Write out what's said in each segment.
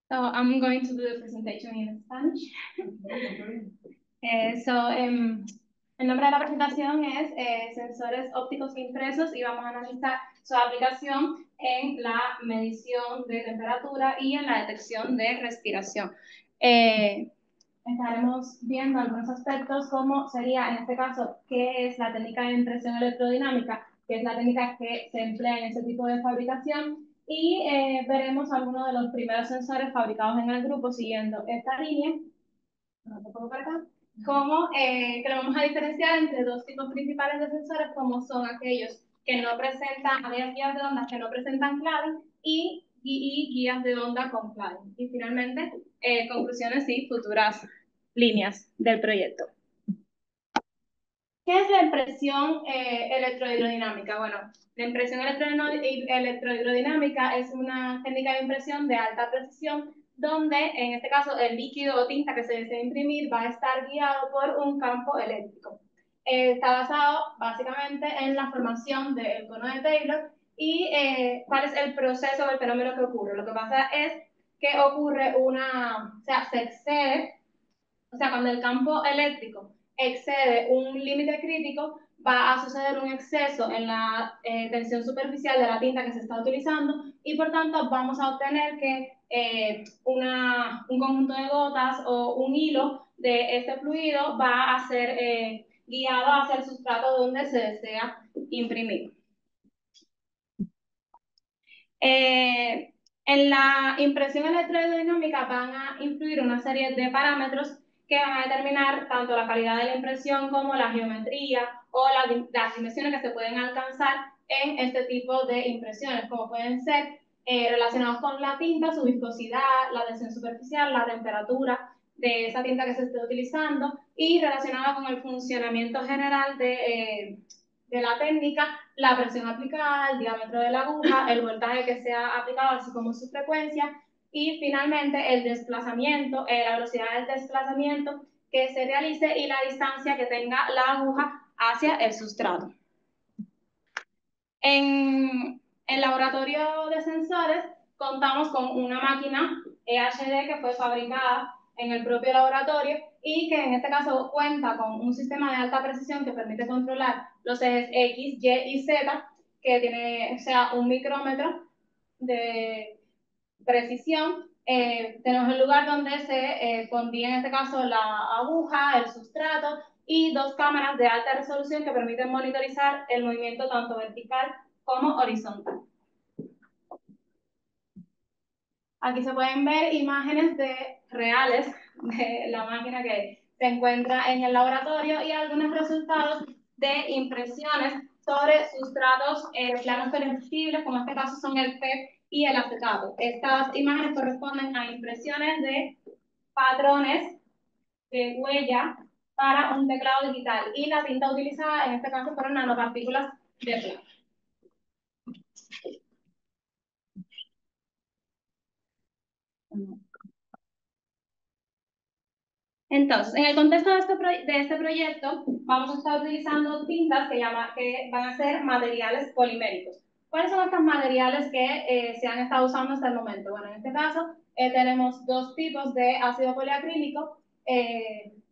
So I'm going to do the presentation in Spanish. El nombre de la presentación es Sensores ópticos impresos y vamos a analizar su aplicación en la medición de temperatura y en la detección de respiración. Estaremos viendo algunos aspectos como sería, en este caso, qué es la técnica de impresión electrodinámica, que es la técnica que se emplea en este tipo de fabricación, y veremos algunos de los primeros sensores fabricados en el grupo siguiendo esta línea, como que lo vamos a diferenciar entre dos tipos principales de sensores, como son aquellos que no presentan, aquellas guías de ondas que no presentan clave y guías de onda con clave. Y finalmente, conclusiones y futuras líneas del proyecto. ¿Qué es la impresión electrohidrodinámica? Bueno, la impresión electrohidrodinámica es una técnica de impresión de alta precisión donde, en este caso, el líquido o tinta que se desea imprimir va a estar guiado por un campo eléctrico. Está basado básicamente en la formación del cono de Taylor y cuál es el proceso o el fenómeno que ocurre. Lo que pasa es que ocurre o sea, se excede, o sea, cuando el campo eléctrico excede un límite crítico, va a suceder un exceso en la tensión superficial de la tinta que se está utilizando y por tanto vamos a obtener que un conjunto de gotas o un hilo de este fluido va a ser guiado hacia el sustrato donde se desea imprimir. En la impresión electrodinámica van a influir una serie de parámetros que van a determinar tanto la calidad de la impresión como la geometría o las dimensiones que se pueden alcanzar en este tipo de impresiones, como pueden ser relacionados con la tinta, su viscosidad, la tensión superficial, la temperatura de esa tinta que se esté utilizando y relacionada con el funcionamiento general de la técnica, la presión aplicada, el diámetro de la aguja, el voltaje que sea aplicado, así como su frecuencia, y finalmente el desplazamiento, la velocidad del desplazamiento que se realice y la distancia que tenga la aguja hacia el sustrato. En el laboratorio de sensores contamos con una máquina EHD que fue fabricada en el propio laboratorio y que en este caso cuenta con un sistema de alta precisión que permite controlar los ejes X, Y y Z, que tiene, o sea, un micrómetro de precisión. Tenemos el lugar donde se pondría en este caso la aguja, el sustrato y dos cámaras de alta resolución que permiten monitorizar el movimiento tanto vertical como horizontal. Aquí se pueden ver imágenes reales de la máquina que se encuentra en el laboratorio y algunos resultados de impresiones sobre sustratos planos flexibles, como en este caso son el PET y el acetato. Estas imágenes corresponden a impresiones de patrones de huella para un teclado digital y la tinta utilizada en este caso fueron nanopartículas de plata. Entonces, en el contexto de este proyecto, vamos a estar utilizando tintas que van a ser materiales poliméricos. ¿Cuáles son estos materiales que se han estado usando hasta el momento? Bueno, en este caso tenemos dos tipos de ácido poliacrílico.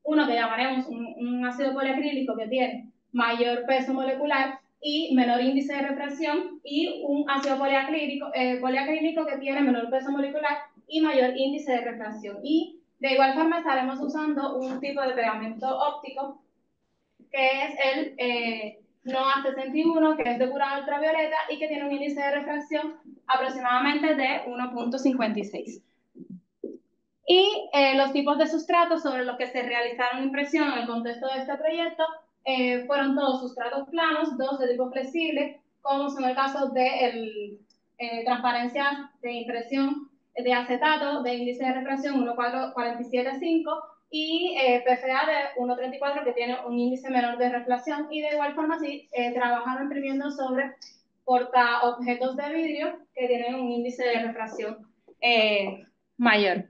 Uno que llamaremos un ácido poliacrílico que tiene mayor peso molecular y menor índice de refracción, y un ácido poliacrílico que tiene menor peso molecular y mayor índice de refracción. Y de igual forma estaremos usando un tipo de pegamento óptico que es el NOA 61, que es de curado ultravioleta y que tiene un índice de refracción aproximadamente de 1.56. Y los tipos de sustratos sobre los que se realizaron impresión en el contexto de este proyecto fueron todos sustratos planos, dos de tipo flexible, como son el caso de transparencias de impresión de acetato de índice de refracción 1.475 y PFA de 1.34 que tiene un índice menor de refracción, y de igual forma sí trabajaron imprimiendo sobre portaobjetos de vidrio que tienen un índice de refracción mayor.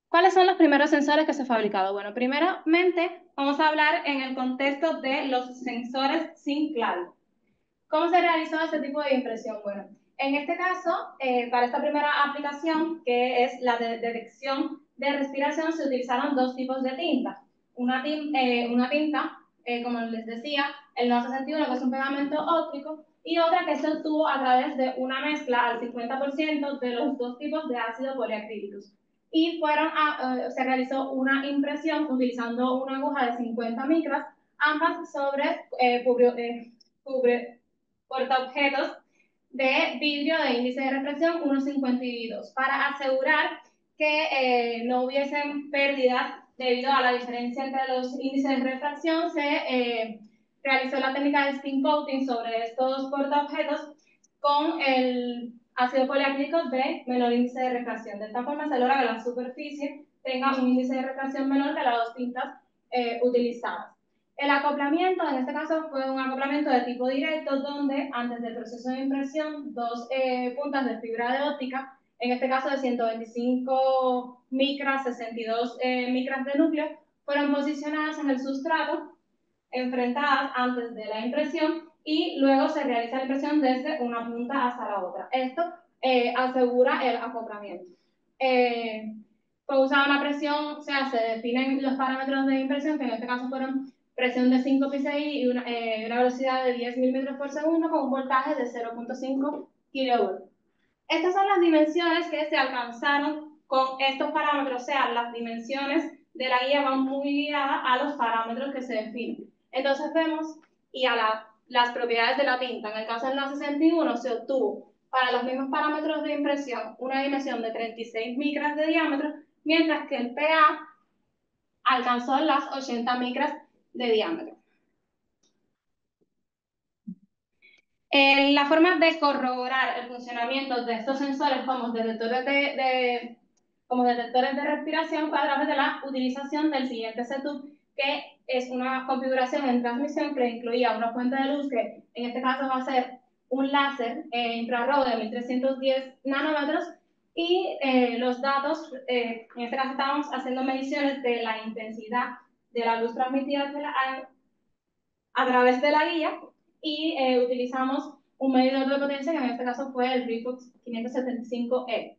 ¿Cuáles son los primeros sensores que se han fabricado? Bueno, primeramente vamos a hablar en el contexto de los sensores sin clave. ¿Cómo se realizó este tipo de impresión? Bueno, En este caso, para esta primera aplicación, que es la de detección de respiración, se utilizaron dos tipos de tinta. Una tinta, como les decía, el 961, que es un pegamento óptico, y otra que se obtuvo a través de una mezcla al 50% de los dos tipos de ácido poliacrílicos. Y se realizó una impresión utilizando una aguja de 50 micras, ambas sobre portaobjetos de vidrio de índice de refracción 1,52 para asegurar que no hubiesen pérdidas debido a la diferencia entre los índices de refracción. Se realizó la técnica de spin coating sobre estos portaobjetos con el ácido poliacrílico de menor índice de refracción. De esta forma se logra que la superficie tenga un índice de refracción menor que las dos tintas utilizadas. El acoplamiento, en este caso, fue un acoplamiento de tipo directo, donde antes del proceso de impresión, dos puntas de fibra de óptica, en este caso de 125 micras, 62 micras de núcleo, fueron posicionadas en el sustrato, enfrentadas antes de la impresión, y luego se realiza la impresión desde una punta hasta la otra. Esto asegura el acoplamiento. Fue usada una presión, o sea, se definen los parámetros de impresión, que en este caso fueron presión de 5 psi y una velocidad de 10 milímetros por segundo con un voltaje de 0,5 kV. Estas son las dimensiones que se alcanzaron con estos parámetros, o sea, las dimensiones de la guía van muy guiadas a los parámetros que se definen. Entonces vemos, y a las propiedades de la tinta, en el caso del NA 61 se obtuvo para los mismos parámetros de impresión una dimensión de 36 micras de diámetro, mientras que el PA alcanzó las 80 micras de diámetro. La forma de corroborar el funcionamiento de estos sensores como detectores de respiración fue a través de la utilización del siguiente setup, que es una configuración en transmisión que incluía una fuente de luz que en este caso va a ser un láser infrarrojo de 1310 nanómetros y los datos, en este caso estábamos haciendo mediciones de la intensidad de la luz transmitida a través de la guía y utilizamos un medidor de potencia que en este caso fue el Ricox 575E.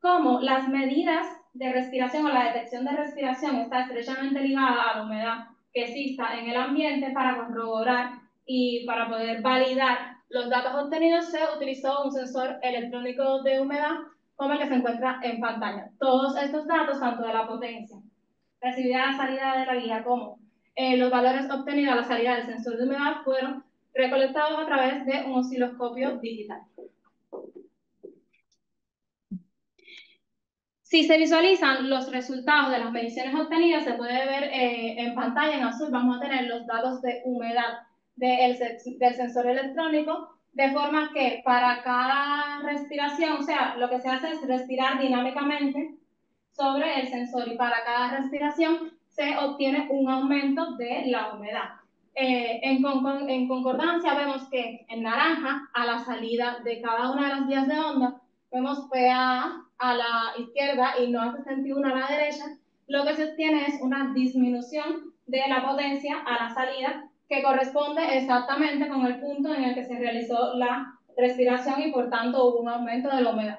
Como las medidas de respiración o la detección de respiración está estrechamente ligada a la humedad que exista en el ambiente, para corroborar y para poder validar los datos obtenidos se utilizó un sensor electrónico de humedad como el que se encuentra en pantalla. Todos estos datos, tanto de la potencia recibida a la salida de la guía como los valores obtenidos a la salida del sensor de humedad, fueron recolectados a través de un osciloscopio digital. Si se visualizan los resultados de las mediciones obtenidas, se puede ver en pantalla en azul, vamos a tener los datos de humedad del sensor electrónico, de forma que para cada respiración, o sea, lo que se hace es respirar dinámicamente sobre el sensor y para cada respiración se obtiene un aumento de la humedad. En concordancia vemos que en naranja, a la salida de cada una de las vías de onda, vemos PA a la izquierda y no hace 61 a la derecha, lo que se obtiene es una disminución de la potencia a la salida que corresponde exactamente con el punto en el que se realizó la respiración y por tanto hubo un aumento de la humedad.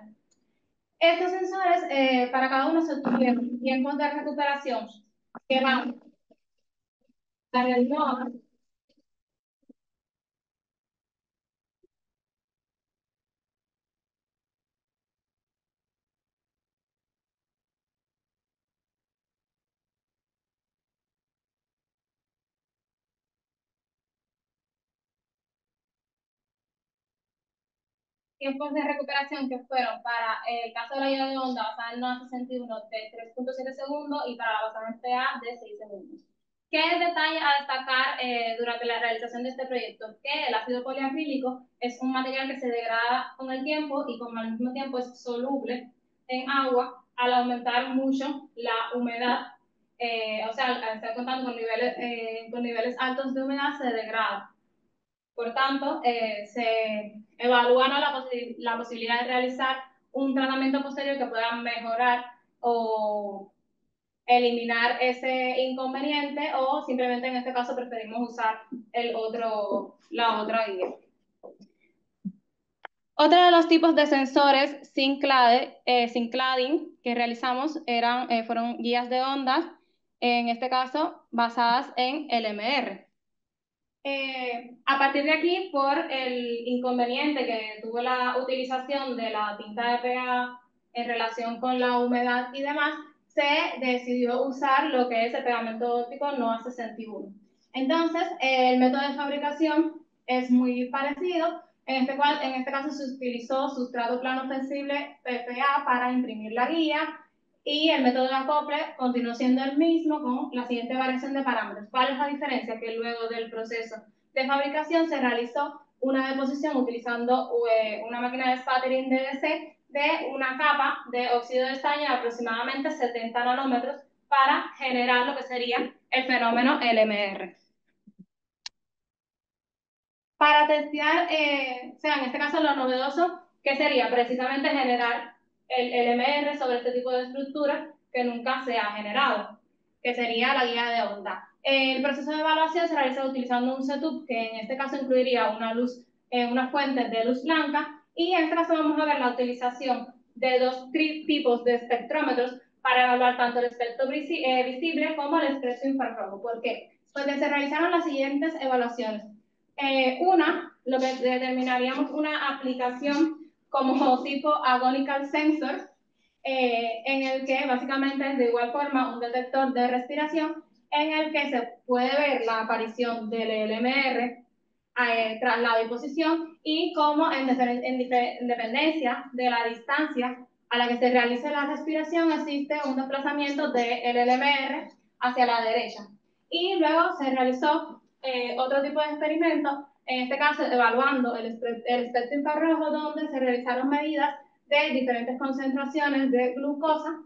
Estos sensores, para cada uno se obtuvieron tiempos de recuperación que van a realizar tiempos de recuperación que fueron para el caso de la ida de onda basada en NOA 61 de 3,7 segundos y para la basada en PA de 6 segundos. ¿Qué detalle a destacar durante la realización de este proyecto? Que el ácido poliacrílico es un material que se degrada con el tiempo y como al mismo tiempo es soluble en agua, al aumentar mucho la humedad, o sea, al estar contando con niveles altos de humedad, se degrada. Por tanto, se evalúa, ¿no?, la posibilidad de realizar un tratamiento posterior que pueda mejorar o eliminar ese inconveniente, o simplemente en este caso preferimos usar la otra guía. Otro de los tipos de sensores sin cladding que realizamos fueron guías de ondas, en este caso basadas en LMR. A partir de aquí, por el inconveniente que tuvo la utilización de la tinta de PA en relación con la humedad y demás, se decidió usar lo que es el pegamento óptico NOA 61. Entonces, el método de fabricación es muy parecido. En este caso se utilizó sustrato plano flexible PPA para imprimir la guía, y el método de acople continuó siendo el mismo con la siguiente variación de parámetros. ¿Cuál es la diferencia? Que luego del proceso de fabricación se realizó una deposición utilizando una máquina de sputtering DDC de una capa de óxido de estaño de aproximadamente 70 nanómetros para generar lo que sería el fenómeno LMR. Para testear, o sea, en este caso lo novedoso, que sería precisamente generar el LMR sobre este tipo de estructura que nunca se ha generado, que sería la guía de onda. El proceso de evaluación se realiza utilizando un setup que en este caso incluiría una fuente de luz blanca, y en este caso vamos a ver la utilización de dos tipos de espectrómetros para evaluar tanto el espectro visible como el espectro infrarrojo. ¿Por qué? Pues se realizaron las siguientes evaluaciones. Lo que determinaríamos una aplicación como tipo agonical sensor, en el que básicamente es de igual forma un detector de respiración en el que se puede ver la aparición del LMR tras la disposición, y cómo en dependencia de la distancia a la que se realice la respiración existe un desplazamiento del LMR hacia la derecha. Y luego se realizó otro tipo de experimento, en este caso evaluando el espectro infrarrojo, donde se realizaron medidas de diferentes concentraciones de glucosa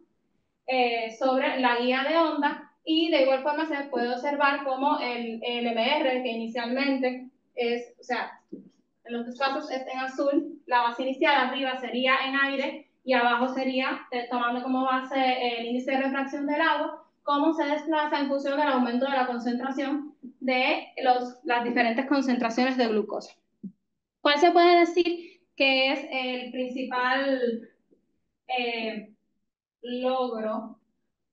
sobre la guía de onda, y de igual forma se puede observar cómo el LMR, que inicialmente es, o sea, en los dos casos es en azul, la base inicial arriba sería en aire y abajo sería, tomando como base el índice de refracción del agua, cómo se desplaza en función del aumento de la concentración de las diferentes concentraciones de glucosa. ¿Cuál se puede decir que es el principal logro,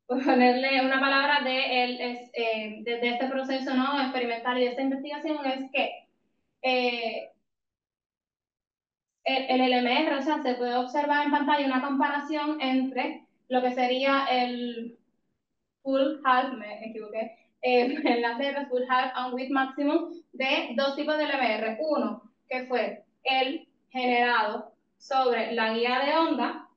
por ponerle una palabra, de este proceso, ¿no?, experimental y de esta investigación? Es que el LMR, o sea, se puede observar en pantalla una comparación entre lo que sería el full half, me equivoqué, en las letras full half and width maximum de dos tipos de LMR. Uno, que fue el generado sobre la guía de onda,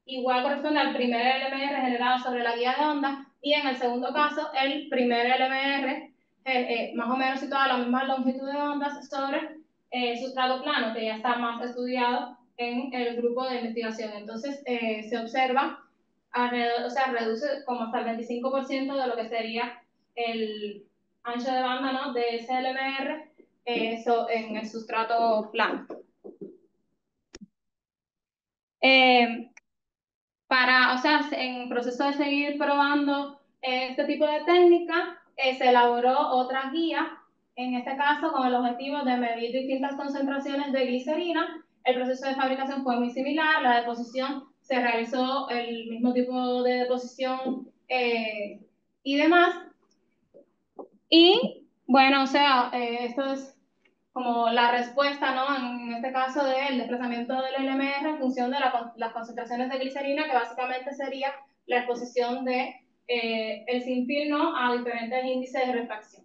igual corresponde al primer LMR generado sobre la guía de onda, y en el segundo caso, el primer LMR, más o menos situado a la misma longitud de ondas sobre sustrato plano, que ya está más estudiado en el grupo de investigación. Entonces, se observa alrededor, o sea, reduce como hasta el 25% de lo que sería el ancho de banda, ¿no?, de ese LMR en el sustrato plano. O sea, en proceso de seguir probando este tipo de técnica, se elaboró otra guía, en este caso con el objetivo de medir distintas concentraciones de glicerina. El proceso de fabricación fue muy similar, la deposición se realizó el mismo tipo de deposición y demás. Y bueno, o sea, esto es como la respuesta, ¿no?, en este caso del desplazamiento del LMR en función de las concentraciones de glicerina, que básicamente sería la exposición de el sin film, ¿no?, a diferentes índices de refracción.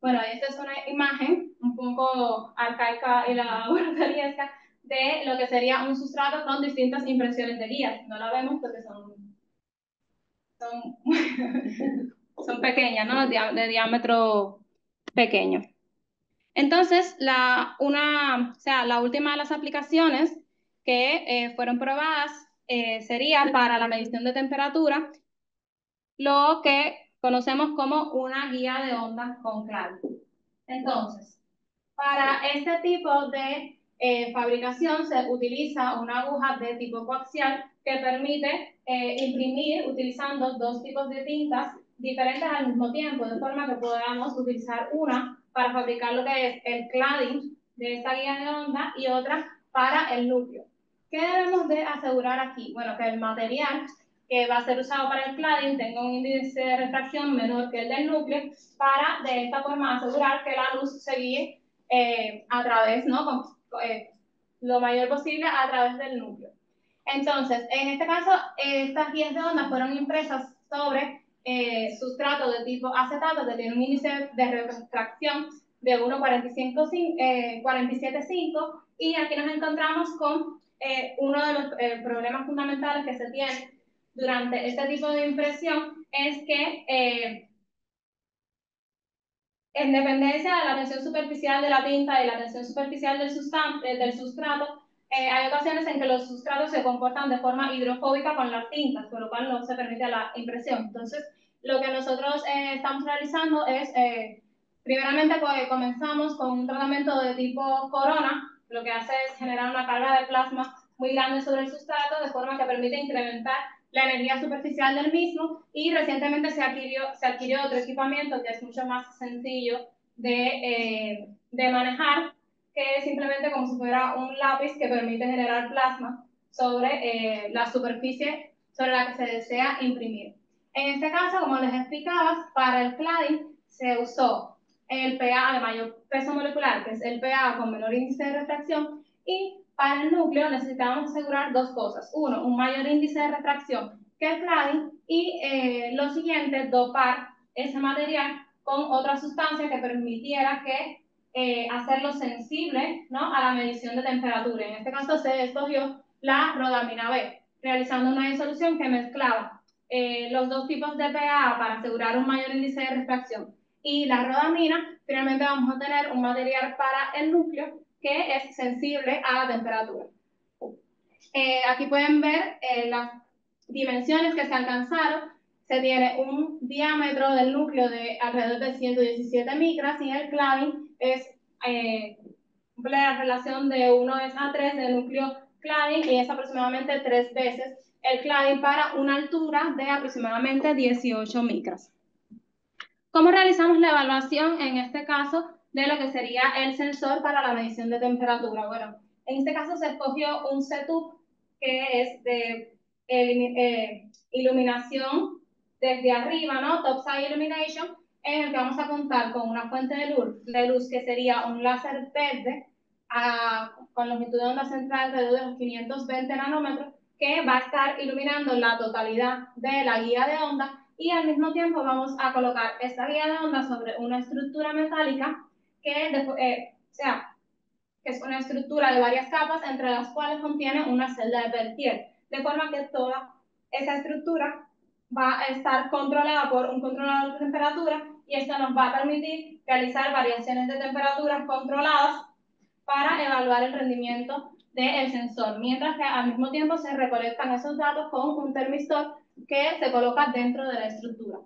Bueno, esta es una imagen un poco arcaica y laboratoriesca de lo que sería un sustrato con distintas impresiones de guías. No la vemos porque son, son pequeñas, ¿no?, de diámetro pequeño. Entonces, la última de las aplicaciones que fueron probadas sería para la medición de temperatura, lo que conocemos como una guía de onda con clave. Entonces, para este tipo de fabricación se utiliza una aguja de tipo coaxial que permite imprimir utilizando dos tipos de tintas diferentes al mismo tiempo, de forma que podamos utilizar una para fabricar lo que es el cladding de esta guía de onda y otra para el núcleo. ¿Qué debemos de asegurar aquí? Bueno, que el material que va a ser usado para el cladding tenga un índice de refracción menor que el del núcleo para de esta forma asegurar que la luz se guíe a través, ¿no? Lo mayor posible a través del núcleo. Entonces, en este caso, estas guías de onda fueron impresas sobre sustrato de tipo acetato que tiene un índice de refracción de 1,47,5 y aquí nos encontramos con uno de los problemas fundamentales que se tiene durante este tipo de impresión es que en dependencia de la tensión superficial de la tinta y la tensión superficial del sustrato, hay ocasiones en que los sustratos se comportan de forma hidrofóbica con las tintas, por lo cual no se permite la impresión. Entonces, lo que nosotros estamos realizando es, primeramente comenzamos con un tratamiento de tipo corona, lo que hace es generar una carga de plasma muy grande sobre el sustrato, de forma que permite incrementar la energía superficial del mismo y recientemente se adquirió otro equipamiento que es mucho más sencillo de manejar, que es simplemente como si fuera un lápiz que permite generar plasma sobre la superficie sobre la que se desea imprimir. En este caso, como les explicaba, para el cladding se usó el PA de mayor peso molecular, que es el PA con menor índice de refracción, y para el núcleo necesitábamos asegurar dos cosas. Uno, un mayor índice de refracción que el cladding y lo siguiente, dopar ese material con otra sustancia que permitiera que hacerlo sensible, ¿no?, a la medición de temperatura. En este caso se escogió la rodamina B, realizando una disolución que mezclaba los dos tipos de PA para asegurar un mayor índice de refracción y la rodamina. Finalmente vamos a tener un material para el núcleo que es sensible a la temperatura. Aquí pueden ver las dimensiones que se alcanzaron. Se tiene un diámetro del núcleo de alrededor de 117 micras y el cladding es la relación de 1:3 del núcleo cladding y es aproximadamente 3 veces el cladding para una altura de aproximadamente 18 micras. ¿Cómo realizamos la evaluación en este caso de lo que sería el sensor para la medición de temperatura? Bueno, en este caso se escogió un setup que es de iluminación desde arriba, ¿no? Topside Illumination, en el que vamos a contar con una fuente de luz que sería un láser verde con longitud de onda central alrededor de los 520 nanómetros, que va a estar iluminando la totalidad de la guía de onda y al mismo tiempo vamos a colocar esta guía de onda sobre una estructura metálica que es una estructura de varias capas entre las cuales contiene una celda de Peltier, de forma que toda esa estructura va a estar controlada por un controlador de temperatura y esto nos va a permitir realizar variaciones de temperaturas controladas para evaluar el rendimiento del sensor, mientras que al mismo tiempo se recolectan esos datos con un termistor que se coloca dentro de la estructura.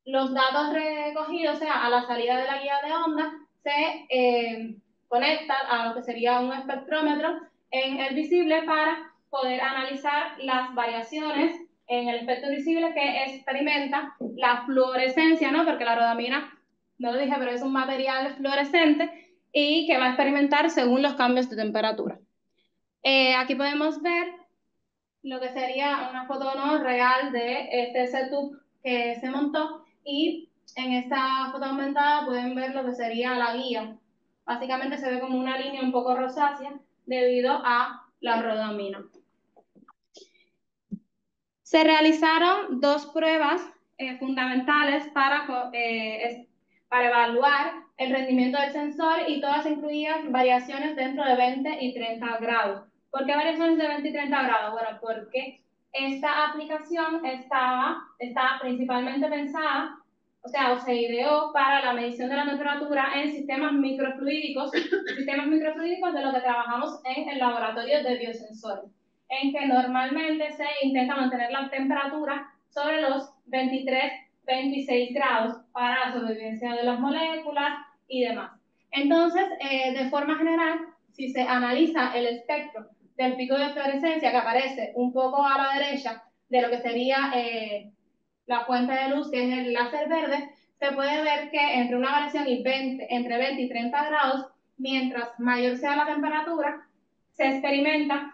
Los datos recogidos, o sea, a la salida de la guía de onda, se conectan a lo que sería un espectrómetro en el visible para poder analizar las variaciones en el espectro visible que experimenta la fluorescencia, ¿no? Porque la rodamina, no lo dije, pero es un material fluorescente y que va a experimentar según los cambios de temperatura. Aquí podemos ver lo que sería una foto, ¿no?, real de este setup que se montó y en esta foto aumentada pueden ver lo que sería la guía. Básicamente se ve como una línea un poco rosácea debido a la rodamina. Se realizaron dos pruebas fundamentales para evaluar el rendimiento del sensor y todas incluían variaciones dentro de 20 y 30 grados. ¿Por qué variaciones de 20 y 30 grados? Bueno, porque esta aplicación está principalmente pensada, o se ideó para la medición de la temperatura en sistemas microfluídicos de lo que trabajamos en el laboratorio de biosensores, en que normalmente se intenta mantener la temperatura sobre los 23-26 grados para la sobrevivencia de las moléculas y demás. Entonces, de forma general, si se analiza el espectro del pico de fluorescencia que aparece un poco a la derecha de lo que sería la fuente de luz, que es el láser verde, se puede ver que entre una variación entre 20 y 30 grados mientras mayor sea la temperatura, se experimentan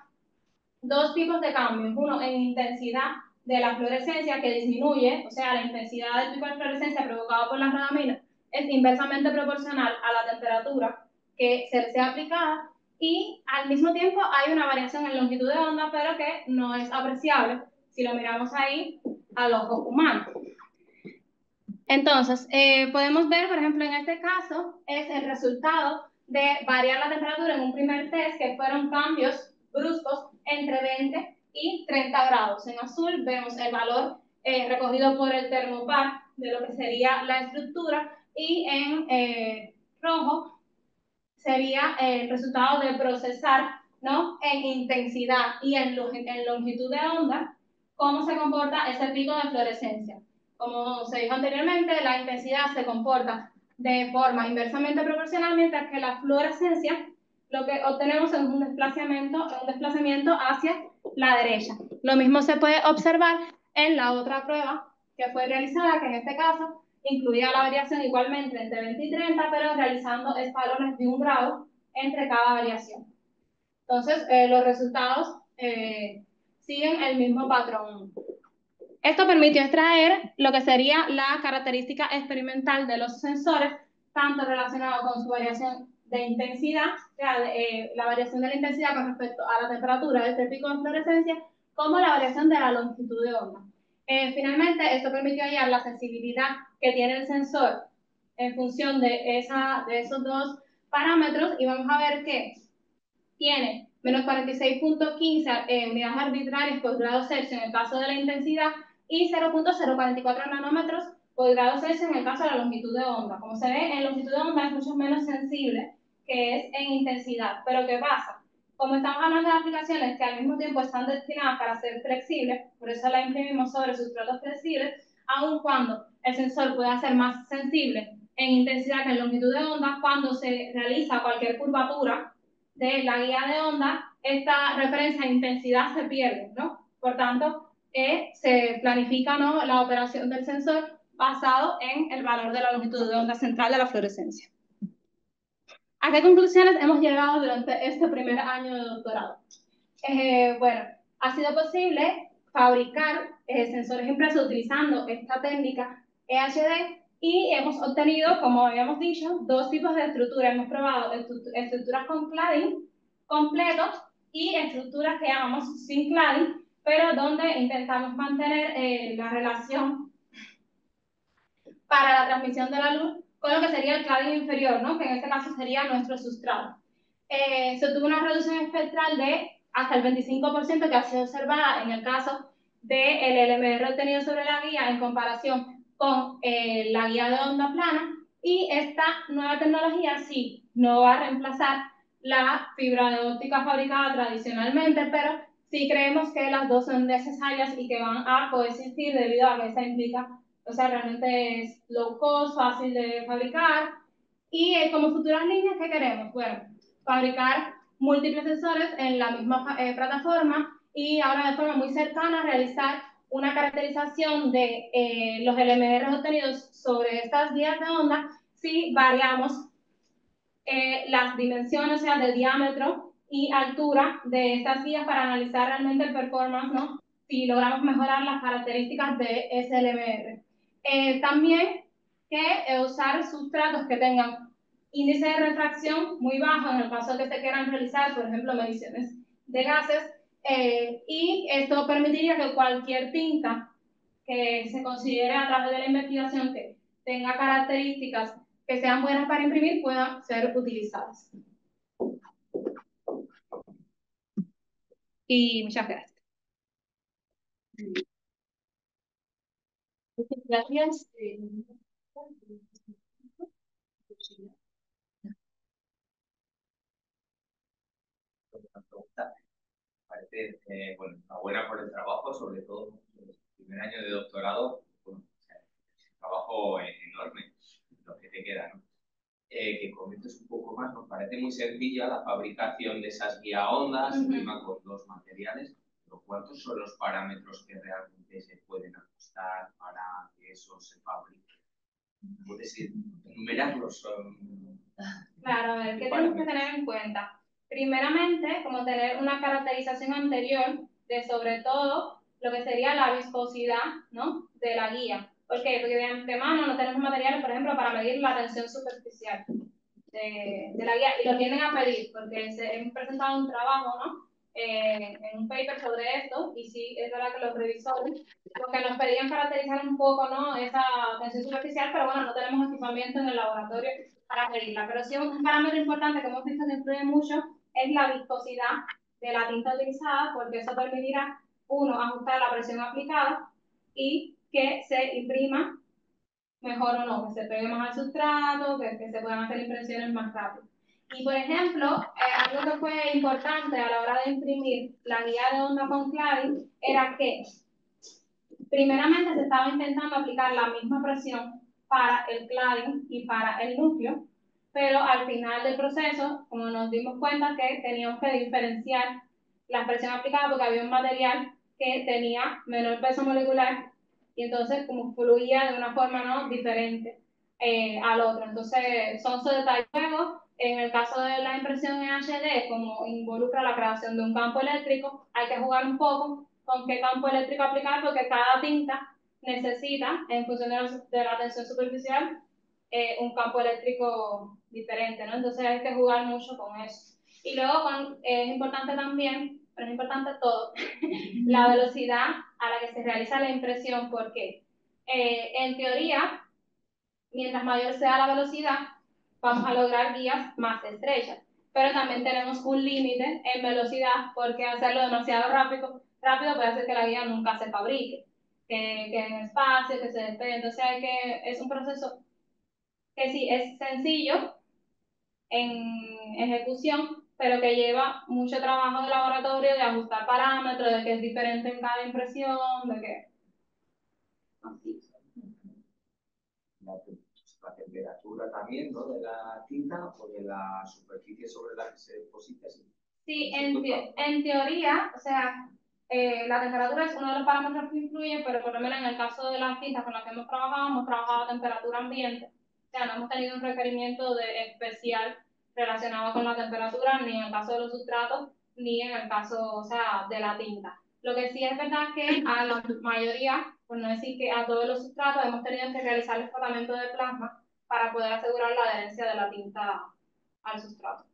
dos tipos de cambios. Uno en intensidad de la fluorescencia, que disminuye, o sea, la intensidad del pico de fluorescencia provocado por las radaminas es inversamente proporcional a la temperatura que se sea aplicada, y al mismo tiempo hay una variación en longitud de onda, pero que no es apreciable si lo miramos ahí al ojo humano. Entonces, podemos ver, por ejemplo, en este caso, es el resultado de variar la temperatura en un primer test, que fueron cambios bruscos entre 20 y 30 grados. En azul vemos el valor recogido por el termopar de lo que sería la estructura, y en rojo sería el resultado de procesar, ¿no?, en intensidad y en longitud de onda, cómo se comporta ese pico de fluorescencia. Como se dijo anteriormente, la intensidad se comporta de forma inversamente proporcional, mientras que la fluorescencia lo que obtenemos es un desplazamiento hacia la derecha. Lo mismo se puede observar en la otra prueba que fue realizada, que en este caso incluía la variación igualmente entre 20 y 30, pero realizando escalones de 1 grado entre cada variación. Entonces, los resultados siguen el mismo patrón. Esto permitió extraer lo que sería la característica experimental de los sensores, tanto relacionado con su variación de intensidad, o sea, la variación de la intensidad con respecto a la temperatura de este pico de fluorescencia, como la variación de la longitud de onda. Finalmente, esto permitió hallar la sensibilidad que tiene el sensor en función de esos dos parámetros, y vamos a ver que tiene menos 46.15 unidades arbitrarias por grado Celsius en el caso de la intensidad, y 0.044 nanómetros por grado Celsius en el caso de la longitud de onda. Como se ve, en longitud de onda es mucho menos sensible que es en intensidad. Pero ¿qué pasa? Como estamos hablando de aplicaciones que al mismo tiempo están destinadas para ser flexibles, por eso la imprimimos sobre sustratos flexibles, aun cuando el sensor pueda ser más sensible en intensidad que en longitud de onda, cuando se realiza cualquier curvatura de la guía de onda, esta referencia a intensidad se pierde, ¿no? Por tanto, se planifica, ¿no?, la operación del sensor basado en el valor de la longitud de onda central de la fluorescencia. ¿A qué conclusiones hemos llegado durante este primer año de doctorado? Bueno, ha sido posible fabricar sensores impresos utilizando esta técnica EHD, y hemos obtenido, como habíamos dicho, dos tipos de estructuras. Hemos probado estructuras con cladding completos y estructuras que llamamos sin cladding, pero donde intentamos mantener la relación para la transmisión de la luz con lo que sería el cladding inferior, ¿no?, que en este caso sería nuestro sustrato. Se obtuvo una reducción espectral de hasta el 25%, que ha sido observada en el caso del LMR obtenido sobre la guía en comparación con la guía de onda plana, y esta nueva tecnología sí no va a reemplazar la fibra de óptica fabricada tradicionalmente, pero sí creemos que las dos son necesarias y que van a coexistir, debido a que esta implica, o sea, realmente es low cost, fácil de fabricar. Y como futuras líneas, ¿qué queremos? Bueno, fabricar múltiples sensores en la misma plataforma, y ahora de forma muy cercana realizar una caracterización de los LMR obtenidos sobre estas guías de onda si variamos las dimensiones, o sea, de diámetro y altura de estas guías, para analizar realmente el performance, ¿no?, si logramos mejorar las características de ese LMR. También que usar sustratos que tengan índice de refracción muy bajo en el caso de que se quieran realizar, por ejemplo, mediciones de gases, y esto permitiría que cualquier tinta que se considere a través de la investigación que tenga características que sean buenas para imprimir puedan ser utilizadas. Y muchas gracias. Muchas gracias. Parece, bueno, enhorabuena por el trabajo, sobre todo en el primer año de doctorado. Bueno, o sea, es un trabajo enorme lo que te queda, ¿no? Que comentes un poco más. Nos parece muy sencilla la fabricación de esas guía ondas, encima con dos materiales, pero ¿cuántos son los parámetros que realmente se pueden ajustar para que eso se fabrique? ¿Puedes enumerarlos? Claro, a ver, ¿qué tenemos que tener en cuenta? Primeramente, como tener una caracterización anterior de sobre todo lo que sería la viscosidad, ¿no?, de la guía. ¿Por qué? Porque de antemano no tenemos materiales, por ejemplo, para medir la tensión superficial de la guía, y lo tienden a pedir, porque hemos presentado un trabajo, ¿no?, en un paper sobre esto, y sí, es verdad que los revisores, porque nos pedían caracterizar un poco, ¿no?, esa tensión superficial, pero bueno, no tenemos equipamiento en el laboratorio para medirla. Pero sí, un parámetro importante que hemos visto que influye mucho es la viscosidad de la tinta utilizada, porque eso permitirá, uno, ajustar la presión aplicada y que se imprima mejor o no, que se pegue más al sustrato, que se puedan hacer impresiones más rápido. Y por ejemplo, algo que fue importante a la hora de imprimir la guía de onda con cladding era que primeramente se estaba intentando aplicar la misma presión para el cladding y para el núcleo, pero al final del proceso, como nos dimos cuenta que teníamos que diferenciar la presión aplicada porque había un material que tenía menor peso molecular y entonces como fluía de una forma, ¿no?, diferente al otro. Entonces son esos detalles. Luego, en el caso de la impresión en HD, como involucra la creación de un campo eléctrico, hay que jugar un poco con qué campo eléctrico aplicar porque cada tinta necesita, en función de la tensión superficial, un campo eléctrico diferente, ¿no? Entonces hay que jugar mucho con eso. Y luego es importante también, pero es importante todo, la velocidad a la que se realiza la impresión, porque en teoría, mientras mayor sea la velocidad, vamos a lograr guías más estrechas. Pero también tenemos un límite en velocidad, porque hacerlo demasiado rápido puede hacer que la guía nunca se fabrique, que en espacio, que se despegue. Entonces es un proceso que sí es sencillo en ejecución, pero que lleva mucho trabajo de laboratorio, de ajustar parámetros, de que es diferente en cada impresión, de que así. La temperatura también, ¿no?, de la tinta o de la superficie sobre la que se deposita. Sí, en teoría, o sea, la temperatura es uno de los parámetros que influye, pero por lo menos en el caso de las tintas con las que hemos trabajado a temperatura ambiente. O sea, no hemos tenido un requerimiento especial relacionado con la temperatura, ni en el caso de los sustratos, ni en el caso, o sea, de la tinta. Lo que sí es verdad que a la mayoría, por no decir que a todos los sustratos, hemos tenido que realizar el tratamiento de plasma para poder asegurar la adherencia de la tinta al sustrato.